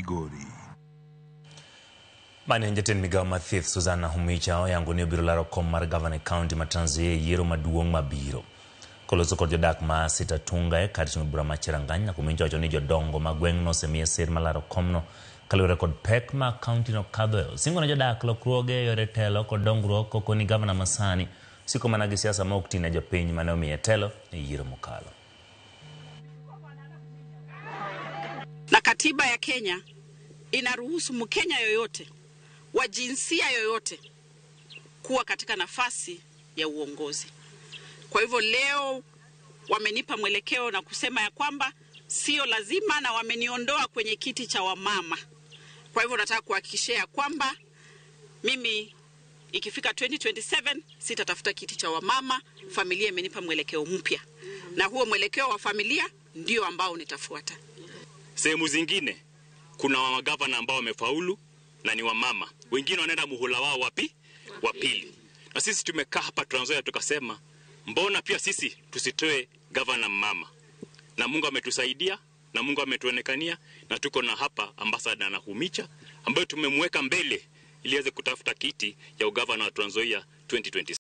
Migori. Mane njeten migawo mathieth Susanna Humicha oyango ni obiro laro kom mar Governor County ma Trans Nzoia yiero maduong' mabiro. Koloso kod jodak ma Sitatunga e kar timo bura ma Cherangany, Humicha wacho ni jodongo ma gweng'no osemiye sir mar laro komno kaluwore kod pek ma kaunti no kadhoe. Singo ne jodak lokruoge yore telo kod dongruok koko ni Governor masani siko mana gi siasa ma ok tin ne jopiny mane omiye telo e yiero mokalo. Na katiba ya Kenya inaruhusu Mkenya yoyote wa jinsia yoyote kuwa katika nafasi ya uongozi. Kwa hivyo leo wamenipa mwelekeo na kusema ya kwamba sio lazima, na wameniondoa kwenye kiti cha wamama. Kwa hivyo nataka kuhakikishia kwamba mimi ikifika 2027 sitatafuta kiti cha wamama. Familia imenipa mwelekeo mpya, na huo mwelekeo wa familia ndio ambao nitafuata. Sehemu zingine kuna magavana ambao wamefaulu na ni wamama. Wengine wanaenda muhula wao wa pili. Na sisi tumekaa hapa Trans Nzoia tukasema mbona pia sisi tusitoe governor mama. Na Mungu ametusaidia na Mungu ametuonekania, na tuko na hapa ambassador na Humicha ambaye tumemweka mbele ili aweze kutafuta kiti ya ugavana wa Trans Nzoia 2026.